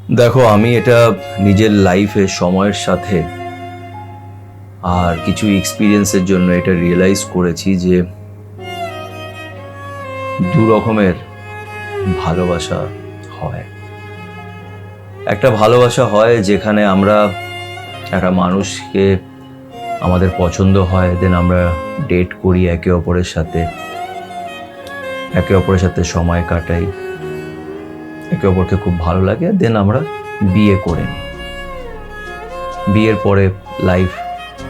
দেখো, আমি এটা নিজের লাইফে সময়ের সাথে আর কিছু এক্সপিরিয়েন্সের জন্য এটা রিয়েলাইজ করেছি যে দু রকমের ভালোবাসা হয়। একটা ভালোবাসা হয় যেখানে আমরা একটা মানুষকে আমাদের পছন্দ হয়, দেন আমরা ডেট করি একে অপরের সাথে সময় কাটাই, একে অপরকে খুব ভালো লাগে, দেন আমরা বিয়ে করে নিই। বিয়ের পরে লাইফ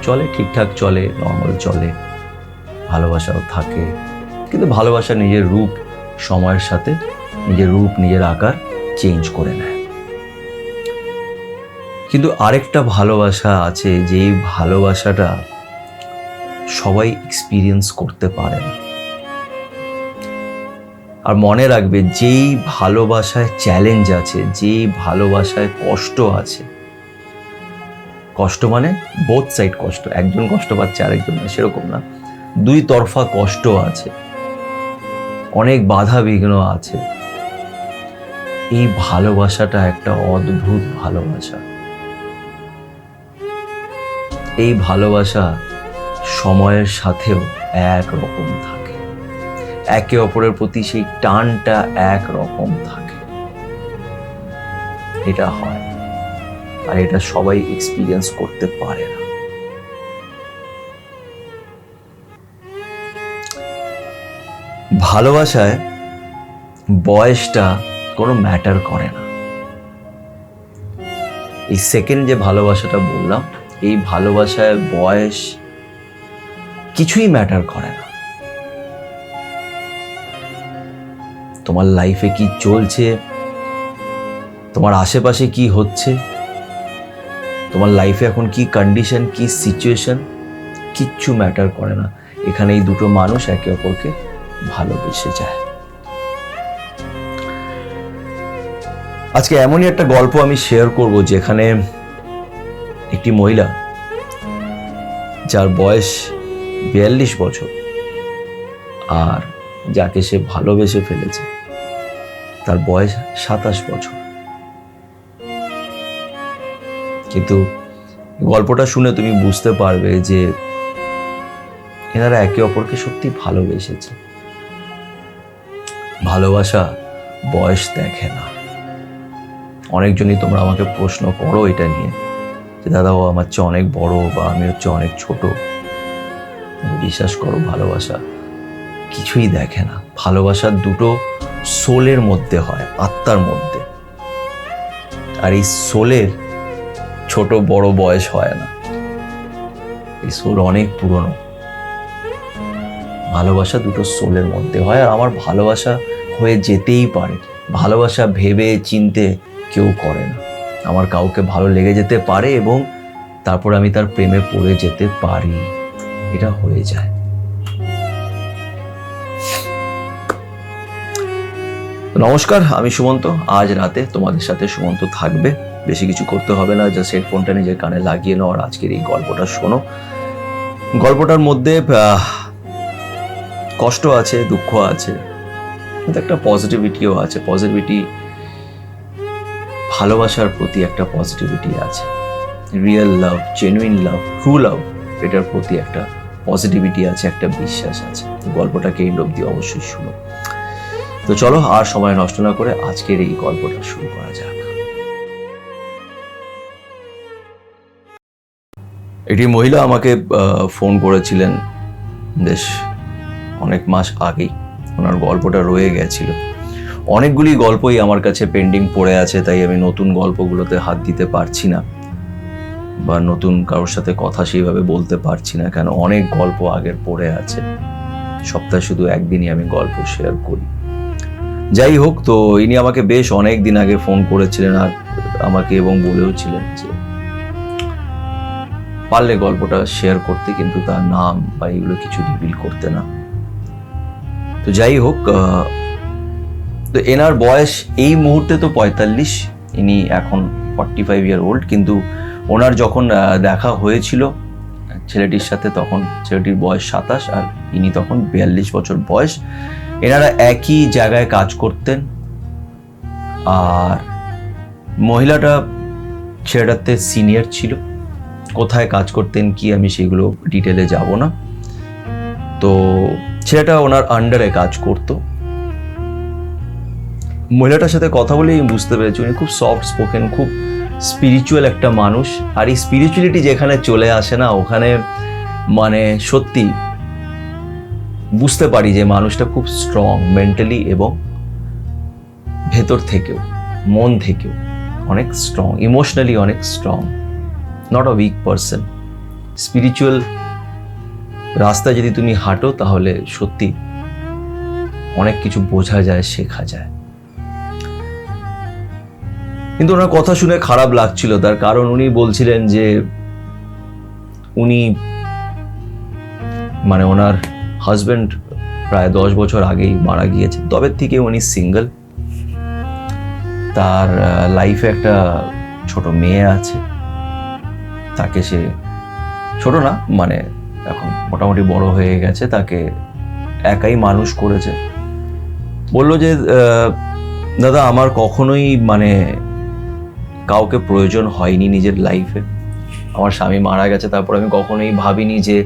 চলে, ঠিকঠাক চলে, নর্মাল চলে, ভালোবাসাও থাকে, কিন্তু ভালোবাসা নিজের রূপ সময়ের সাথে নিজের আকার চেঞ্জ করে নেয়। কিন্তু আরেকটা ভালোবাসা আছে, যেই ভালোবাসাটা সবাই এক্সপিরিয়েন্স করতে পারে না। আর মনে রাখবে, যেই ভালোবাসায় চ্যালেঞ্জ আছে, যেই ভালোবাসায় কষ্ট আছে, কষ্ট মানে বোথ সাইড কষ্ট, একজন কষ্ট পাচ্ছে আরেকজন না, সেরকম না, দুই তরফা কষ্ট আছে, অনেক বাধা বিঘ্ন আছে। এই ভালোবাসাটা একটা অদ্ভুত ভালোবাসা। এই ভালোবাসা সময়ের সাথেও একরকম থাকে, একে অপরের প্রতি সেই টানটা একরকম থাকে। এটা হয়, আর এটা সবাই এক্সপিরিয়েন্স করতে পারে না। ভালোবাসায় বয়সটা কোনো ম্যাটার করে না। এই সেকেন্ড যে ভালোবাসাটা বললাম, এই ভালোবাসায় বয়স কিছুই ম্যাটার করে না। তোমার লাইফে কি চলছে, তোমার আশেপাশে কি হচ্ছে, তোমার লাইফে এখন কি কন্ডিশন, কি সিচুয়েশন, কিচ্ছু ম্যাটার করে না। এখানে এই দুটো মানুষ একে অপরকে ভালোবেসে যায়। আজকে এমনই একটা গল্প আমি শেয়ার করব, যেখানে একটি মহিলা, যার বয়স 42 বছর, আর যাকে সে ভালোবেসে ফেলেছে তার বয়স 27 বছর। কিন্তু গল্পটা শুনে তুমি বুঝতে পারবে যে এনারা একে অপরকে সত্যি ভালোবেসেছে। ভালোবাসা বয়স দেখে না। অনেকজনই তোমরা আমাকে প্রশ্ন করো এটা নিয়ে, যে দাদা, ও আমার চেয়ে অনেক বড়, বা আমি হচ্ছে অনেক ছোট। বিশ্বাস করো, ভালোবাসা কিছুই দেখে না। ভালোবাসা দুটো সোলের মধ্যে হয়, আত্মার মধ্যে। আর এই সোলের ছোট বড় বয়স হয় না, এই সোল অনেক পুরনো। ভালোবাসা দুটো সোলের মধ্যে হয়। আর আমার ভালোবাসা হয়ে যেতেই পারে, ভালোবাসা ভেবে চিনতে কেউ করে না। আমার কাউকে ভালো লেগে যেতে পারে এবং তারপর আমি তার প্রেমে পড়ে যেতে পারি, এটা হয়ে যায়। নমস্কার, আমি সুমন্ত। আজ রাতে তোমাদের সাথে সুমন্ত থাকবে। বেশি কিছু করতে হবে না, জাস্ট হেডফোনটা নিজের কানে লাগিয়ে নাও আর আজকের এই গল্পটা শোনো। গল্পটার মধ্যে কষ্ট আছে, দুঃখ আছে, কিন্তু একটা পজিটিভিটিও আছে। পজিটিভিটি, ভালোবাসার প্রতি একটা পজিটিভিটি আছে। রিয়েল লাভ, জেনুইন লাভ, ট্রু লাভ, এটার প্রতি একটা পজিটিভিটি আছে, একটা বিশ্বাস আছে। গল্পটাকে এন্ড অবধি অবশ্যই শুনো। তো চলো, আর সময় নষ্ট না করে আজকের এই গল্পটা শুরু করা যাক। একটি মহিলা আমাকে ফোন করেছিলেন বেশ অনেক মাস আগেই। ওনার গল্পটা রয়ে গেছিল। অনেকগুলি গল্পই আমার কাছে পেন্ডিং পড়ে আছে, তাই আমি নতুন গল্পগুলোতে হাত দিতে পারছি না, বা নতুন কারোর সাথে কথা সেইভাবে বলতে পারছি না, কেন অনেক গল্প আগের পড়ে আছে। সপ্তাহে শুধু একদিনই আমি গল্প শেয়ার করি। যাই হোক, তো ইনি আমাকে বেশ অনেক দিন আগে ফোন করেছিলেন আর আমাকে এবং বলেও ছিলেন যে পারলে গল্পটা শেয়ার করতে, কিন্তু তার নাম বা এগুলো কিছু রিভিল করতে না। তো যাই হোক, তো এনার বয়স এই মুহূর্তে তো 45, ইনি এখন 45 ইয়ার ওল্ড। কিন্তু ওনার যখন দেখা হয়েছিল ছেলেটির সাথে, তখন ছেলেটির বয়স 27 আর ইনি তখন 42 বছর বয়স। এনারা একই জায়গায় কাজ করতেন, আর মহিলাটা ছেলেটাতে সিনিয়র ছিল, কোথায় কাজ করতেন কি আমি সেগুলো ডিটেলে যাব না। তো ছেলেটা ওনার আন্ডারে কাজ করতো। মহিলাটার সাথে কথা বলেই বুঝতে পেরেছি উনি খুব সফট স্পোকেন, খুব স্পিরিচুয়াল একটা মানুষ। আর এই স্পিরিচুয়ালিটি যেখানে চলে আসে না, ওখানে মানে সত্যি বুঝতে পারি যে মানুষটা খুব স্ট্রং মেন্টালি এবং ভেতর থেকেও, মন থেকেও অনেক স্ট্রং, ইমোশনালি অনেক strong, not a weak person. Spiritual রাস্তায় যদি তুমি হাঁটো তাহলে সত্যি অনেক কিছু বোঝা যায়, শেখা যায়। কিন্তু ওনার কথা শুনে খারাপ লাগছিল, তার কারণ উনি বলছিলেন যে উনি মানে ওনার হাজব্যান্ড প্রায় 10 বছর আগেই মারা গিয়েছে, তবে থেকে উনি সিঙ্গেল। তার লাইফে একটা ছোট মেয়ে আছে, তাকে সে ছোট না মানে এখন মোটামুটি বড় হয়ে গেছে, তাকে একাই মানুষ করেছে। বলল যে দাদা আমার কখনোই মানে কাউকে প্রয়োজন হয়নি নিজের লাইফে। আমার স্বামী মারা গেছে, তারপর আমি কখনোই ভাবিনি যে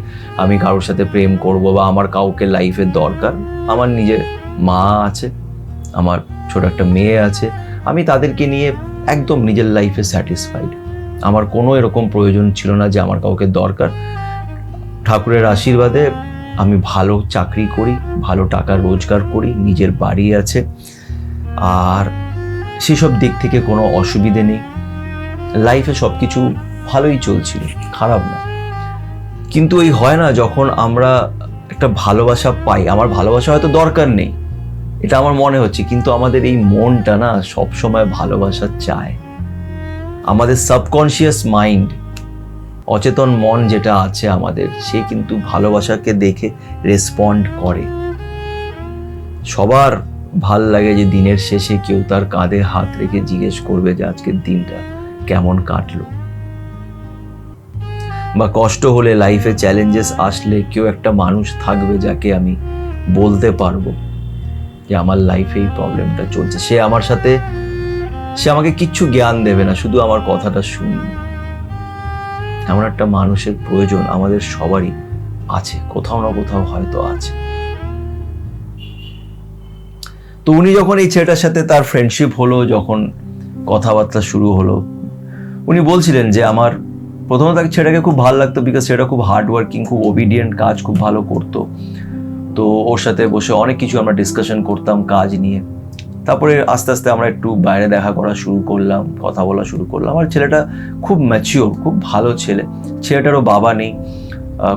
আমি কারোর সাথে প্রেম করব বা আমার কাউকে লাইফে দরকার। আমার নিজের মা আছে, আমার ছোট একটা মেয়ে আছে, আমি তাদেরকে নিয়ে একদম নিজের লাইফে স্যাটিসফাইড। আমার কোনো এরকম প্রয়োজন ছিল না যে আমার কাউকে দরকার। ঠাকুরের আশীর্বাদে আমি ভালো চাকরি করি, ভালো টাকা রোজগার করি, নিজের বাড়ি আছে, আর সেসব দিক থেকে কোনো অসুবিধে নেই। লাইফে সব কিছু ভালোই চলছিল, খারাপ না। কিন্তু এই হয় না যখন আমরা একটা ভালোবাসা পাই, আমার ভালোবাসা হয়তো দরকার নেই এটা আমার মনে হচ্ছে, কিন্তু আমাদের এই মনটা না সবসময় ভালোবাসা চায়। আমাদের সাবকনশিয়াস মাইন্ড, অচেতন মন যেটা আছে আমাদের, সে কিন্তু ভালোবাসাকে দেখে রেসপন্ড করে। সবার ভাল লাগে যে দিনের শেষে কেউ তার কাঁধে হাত রেখে জিজ্ঞেস করবে যে আজকের দিনটা কেমন কাটলো, বা কষ্ট হলে, লাইফে চ্যালেঞ্জেস আসলে কেউ একটা মানুষ থাকবে যাকে আমি বলতে পারবো যে আমার লাইফে এই প্রবলেমটা চলছে। সে আমার সাথে, সে আমাকে কিচ্ছু জ্ঞান দেবে না, শুধু আমার কথাটা শুনবে। এমন একটা মানুষের প্রয়োজন আমাদের সবারই আছে, কোথাও না কোথাও হয়তো আছে। তো উনি যখন এই ছেলেটার সাথে তার ফ্রেন্ডশিপ হলো, যখন কথাবার্তা শুরু হলো, উনি বলছিলেন যে আমার প্রথমত তাকে ছেলেটাকে খুব ভালো লাগতো, বিকজ সেটা খুব হার্ড ওয়ার্কিং, খুব ওবিডিয়েন্ট, কাজ খুব ভালো করতো। তো ওর সাথে বসে অনেক কিছু আমরা ডিসকাশন করতাম কাজ নিয়ে। তারপরে আস্তে আস্তে আমরা একটু বাইরে দেখা করা শুরু করলাম, কথা বলা শুরু করলাম। আর ছেলেটা খুব ম্যাচিওর, খুব ভালো ছেলে। ছেলেটারও বাবা নেই,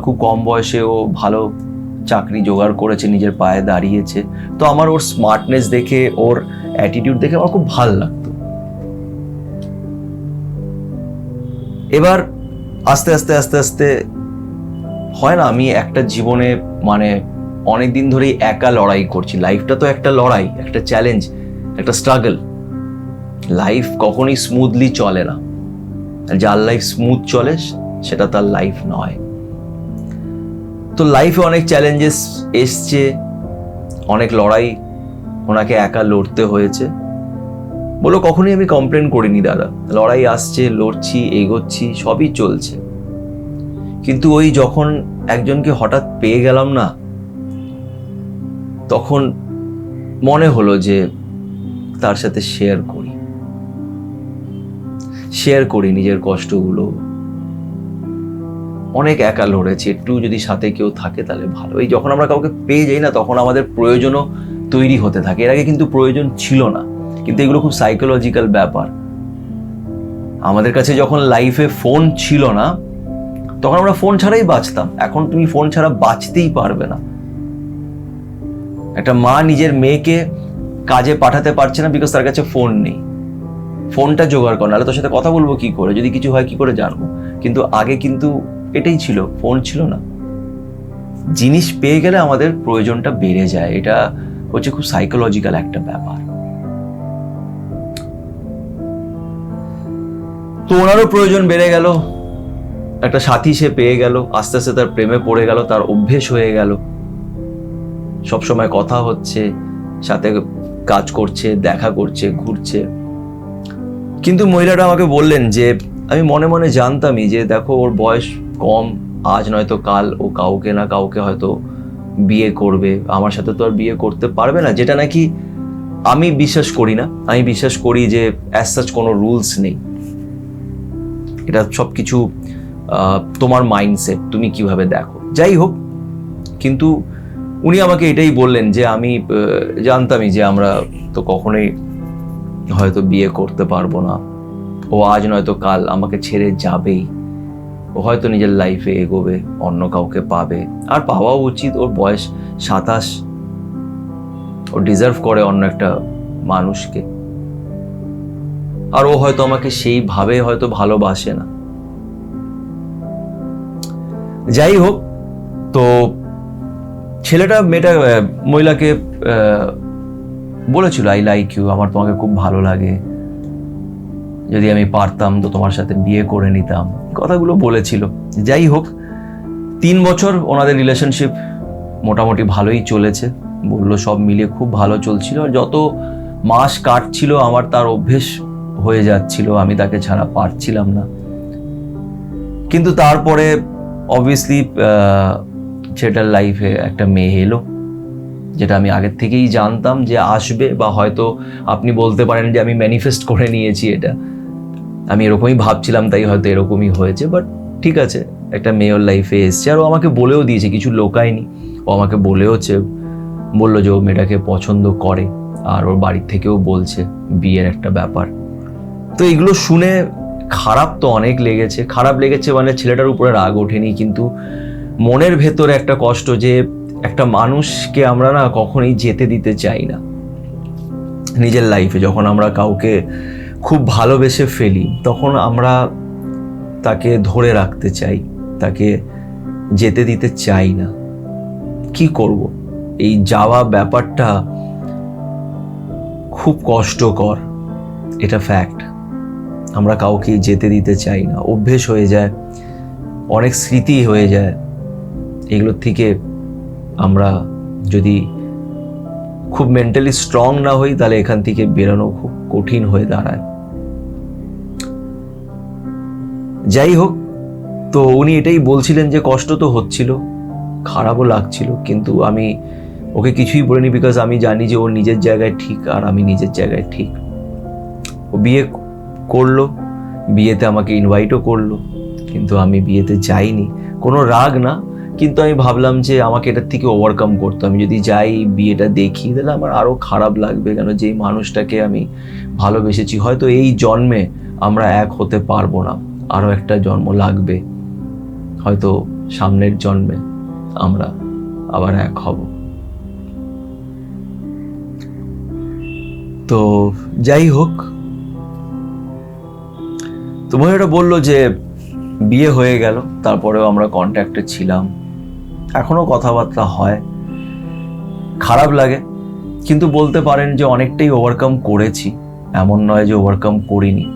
খুব কম বয়সে ও ভালো চাকরি জোগাড় করেছে, নিজের পায়ে দাঁড়িয়েছে। তো আমার ওর স্মার্টনেস দেখে, ওর অ্যাটিটিউড দেখে আমার খুব ভালো লাগতো। এবার আস্তে আস্তে আস্তে আস্তে হয় না, আমি একটা জীবনে মানে অনেকদিন ধরেই একা লড়াই করছি। লাইফটা তো একটা লড়াই, একটা চ্যালেঞ্জ, একটা স্ট্রাগল। লাইফ কখনোই স্মুথলি চলে না। যার লাইফ স্মুথ চলে সেটা তার লাইফ নয়। তো লাইফে অনেক চ্যালেঞ্জেস এসছে, অনেক লড়াই ওনাকে একা লড়তে হয়েছে। বলো কখনোই আমি কমপ্লেন করিনি দাদা, লড়াই আসছে, লড়ছি, এগোচ্ছি, সবই চলছে। কিন্তু ওই যখন একজনকে হঠাৎ পেয়ে গেলাম না, তখন মনে হলো যে তার সাথে শেয়ার করি নিজের কষ্টগুলো। অনেক একা লড়েছি, একটু যদি সাথে কেউ থাকে তাহলে ভালো। এই যখন আমরা কাউকে পেয়ে যাই না, তখন আমাদের প্রয়োজনও তৈরি হতে থাকে। এর আগে কিন্তু প্রয়োজন ছিল না, কিন্তু এগুলো খুব সাইকোলজিক্যাল ব্যাপার। আমাদের কাছে যখন লাইফে ফোন ছিল না, তখন আমরা ফোন ছাড়াই বাঁচতাম। এখন তুমি ফোন ছাড়া বাঁচতেই পারবে না। একটা মা নিজের মেয়েকে কাজে পাঠাতে পারছে না বিকজ তার কাছে ফোন নেই। ফোনটা জোগাড় কর, নাহলে তোর সাথে কথা বলবো কি করে, যদি কিছু হয় কি করে জানবো। কিন্তু আগে কিন্তু এটাই ছিল, ফোন ছিল না। জিনিস পেয়ে গেলে আমাদের প্রয়োজনটা বেড়ে যায়। এটা হচ্ছে খুব সাইকোলজিক্যাল একটা ব্যাপার। তো ওনারও প্রয়োজন বেড়ে গেল, একটা সাথী সে পেয়ে গেল, আস্তে আস্তে তার প্রেমে পড়ে গেল, তার অভ্যেস হয়ে গেল। সবসময় কথা হচ্ছে, সাথে কাজ করছে, দেখা করছে, ঘুরছে। কিন্তু মহিলাটা আমাকে বললেন যে আমি মনে মনে জানতামই যে দেখো ওর বয়স কম, আজ নয়তো কাল ও কাউকে না কাউকে হয়তো বিয়ে করবে, আমার সাথে তো আর বিয়ে করতে পারবে না, যেটা নাকি আমি বিশ্বাস করি না। আমি বিশ্বাস করি যে অ্যাজ সাচ কোনো রুলস নেই, এটা সব কিছু তোমার মাইন্ডসেট, তুমি কিভাবে দেখো, যাই হোক। কিন্তু উনি আমাকে এটাই বললেন যে আমি জানতামই যে আমরা তো কখনোই হয়তো বিয়ে করতে পারবো না, ও আজ নয়তো কাল আমাকে ছেড়ে যাবেই, ও হয়তো নিজের লাইফে এগোবে, অন্য কাউকে পাবে, আর পাওয়া উচিত। ওর বয়স 27, ও ডিজার্ভ করে অন্য একটা মানুষকে, আর ও হয়তো আমাকে সেইভাবে হয়তো ভালোবাসে না। যাই হোক, তো ছেলেটা মহিলাকে বলেছিল আই লাইক ইউ, আমার তোমাকে খুব ভালো লাগে, যদি আমি পারতাম তো তোমার সাথে বিয়ে করে নিতাম, কথাগুলো বলেছিল। যাই হোক, 3 বছর ওনাদের রিলেশনশিপ মোটামুটি ভালোই চলেছে, বললো সব মিলিয়ে খুব ভালো চলছিল। আর যত মাস কাটছিল আমার তার অভ্যেস হয়ে যাচ্ছিল, আমি তাকে ছাড়া পারছিলাম না। কিন্তু তারপরে অবভিয়াসলি ছেলেটার লাইফে একটা মেয়ে এলো, যেটা আমি আগের থেকেই জানতাম যে আসবে, বা হয়তো আপনি বলতে পারেন যে আমি ম্যানিফেস্ট করে নিয়েছি, এটা আমি এরকমই ভাবছিলাম তাই হয়তো এরকমই হয়েছে। বাট ঠিক আছে, একটা মেয়ে ওর লাইফে এসছে, আর ও আমাকে বলেও দিয়েছে, কিছু লোকায়নি, ও আমাকে বলেওছে, বললো যে ও মেয়েটাকে পছন্দ করে, আর ওর বাড়ির থেকেও বলছে বিয়ের একটা ব্যাপার। তো এগুলো শুনে খারাপ তো অনেক লেগেছে, খারাপ লেগেছে মানে ছেলেটার উপরে রাগ ওঠেনি, কিন্তু মনের ভেতরে একটা কষ্ট যে একটা মানুষকে আমরা না কখনোই যেতে দিতে চাই না নিজের লাইফে। যখন আমরা কাউকে খুব ভালোবেসে ফেলি তখন আমরা তাকে ধরে রাখতে চাই, তাকে যেতে দিতে চাই না। কি করব, এই যাওয়া ব্যাপারটা খুব কষ্টকর, এটা ফ্যাক্ট। আমরা কাউকে যেতে দিতে চাই না, অভ্যেস হয়ে যায়, অনেক স্মৃতি হয়ে যায়। এগুলোর থেকে আমরা যদি খুব মেন্টালি স্ট্রং না হই তাহলে এখান থেকে বেরোনো খুব কঠিন হয়ে দাঁড়ায়। যাই হোক, তো উনি এটাই বলছিলেন যে কষ্ট তো হচ্ছিল, খারাপও লাগছিল, কিন্তু আমি ওকে কিছুই বলিনি, বিকজ আমি জানি যে ওর নিজের জায়গায় ঠিক আর আমি নিজের জায়গায় ঠিক। ও বিয়ে করলো, বিয়েতে আমাকে ইনভাইটও করলো, কিন্তু আমি বিয়েতে যাইনি, কোনো রাগ না, কিন্তু আমি ভাবলাম যে আমাকে এটার থেকে ওভারকাম করতে, আমি যদি যাই বিয়েটা দেখি তাহলে আমার আরও খারাপ লাগবে, কেন যেই মানুষটাকে আমি ভালোবেসেছি হয়তো এই জন্মে আমরা এক হতে পারবো না, আরও একটা জন্ম লাগবে, হয়তো সামনের জন্মে আমরা আবার এক হব। তো যাই হোক, তো মহিলাটা বললো যে বিয়ে হয়ে গেল, তারপরেও আমরা কন্ট্যাক্টে ছিলাম, এখনো কথাবার্তা হয়, খারাপ লাগে, কিন্তু বলতে পারেন যে অনেকটাই ওভারকাম করেছি, এমন নয় যে ওভারকাম করিনি,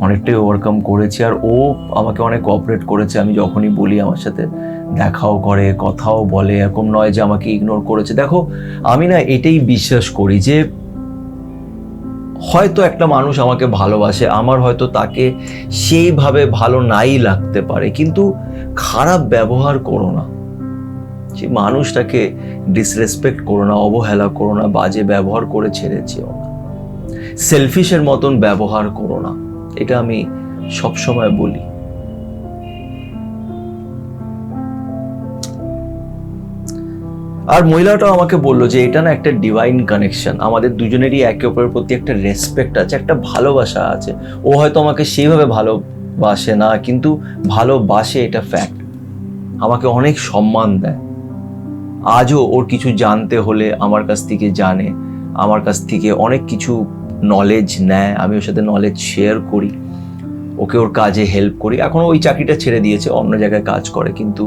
অনেকটাই ওভারকাম করেছি। আর ও আমাকে অনেক কোঅপারেট করেছে, আমি যখনই বলি আমার সাথে দেখাও করে, কথাও বলে, এরকম নয় যে আমাকে ইগনোর করেছে। দেখো, আমি না এটাই বিশ্বাস করি যে হয়তো একটা মানুষ আমাকে ভালোবাসে, আমার হয়তো তাকে সেইভাবে ভালো নাই লাগতে পারে, কিন্তু খারাপ ব্যবহার করো না, যে মানুষটাকে ডিসরেসপেক্ট করো না, অবহেলা করো না, বাজে ব্যবহার করে ছেড়ে যেও না, সেলফিশের মতন ব্যবহার করো না, এটা আমি সবসময় বলি। আর মহিলাটাও আমাকে বললো যে এটা না একটা ডিভাইন কানেকশন, আমাদের দুজনেরই একে অপরের প্রতি একটা রেসপেক্ট আছে, একটা ভালোবাসা আছে। ও হয়তো আমাকে সেইভাবে ভালোবাসে না, কিন্তু ভালোবাসে, এটা ফ্যাক্ট। আমাকে অনেক সম্মান দেয়, আজও ওর কিছু জানতে হলে আমার কাছ থেকে জানে, আমার কাছ থেকে অনেক কিছু নলেজ নেয়, আমি ওর সাথে নলেজ শেয়ার করি, ওকে ওর কাজে হেল্প করি। এখন ওই চাকরিটা ছেড়ে দিয়েছে, অন্য জায়গায় কাজ করে, কিন্তু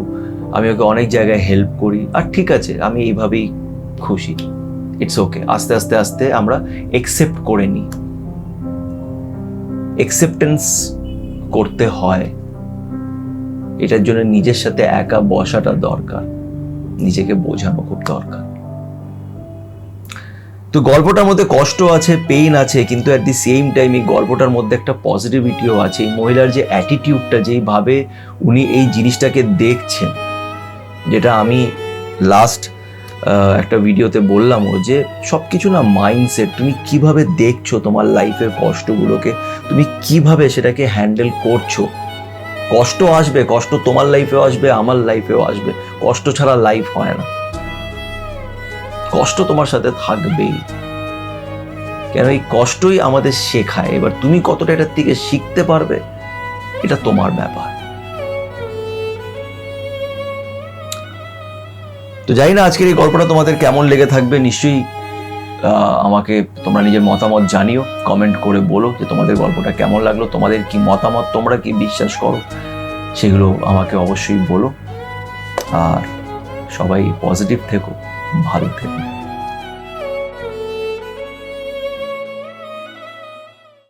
আমি ওকে অনেক জায়গায় হেল্প করি। আর ঠিক আছে, আমি এইভাবেই খুশি, ইটস ওকে। আস্তে আস্তে আস্তে আমরা একসেপ্ট করে নিই, একসেপ্টেন্স করতে হয়, এটার জন্য নিজের সাথে একা বসাটা দরকার, নিজেকে বোঝানো খুব দরকার। তো গল্পটার মধ্যে কষ্ট আছে, পেইন আছে, কিন্তু অ্যাট দি সেম টাইম এই গল্পটার মধ্যে একটা পজিটিভিটিও আছে। এই মহিলার যে অ্যাটিটিউডটা, যেইভাবে উনি এই জিনিসটাকে দেখছেন, যেটা আমি লাস্ট একটা ভিডিওতে বললাম, ও যে সব কিছু না মাইন্ডসেট, তুমি কিভাবে দেখছো তোমার লাইফের কষ্টগুলোকে, তুমি কিভাবে সেটাকে হ্যান্ডেল করছো। কষ্ট আসবে, কষ্ট তোমার লাইফেও আসবে, আমার লাইফেও আসবে, কষ্ট ছাড়া লাইফ হয় না, কষ্ট তোমার সাথে থাকবেই, কেন এই কষ্টই আমাদের শেখায়। এবার তুমি কতটা এটার থেকে শিখতে পারবে, এটা তোমার ব্যাপার। তো জানি না আজকের এই গল্পটা তোমাদের কেমন লেগে থাকবে, নিশ্চয়ই আমাকে তোমরা নিজের মতামত জানিও, কমেন্ট করে বলো যে তোমাদের গল্পটা কেমন লাগলো, তোমাদের কি মতামত, তোমরা কি বিশ্বাস করো, সেগুলো আমাকে অবশ্যই বলো। আর সবাই পজিটিভ থেকো, ভালো থেকো।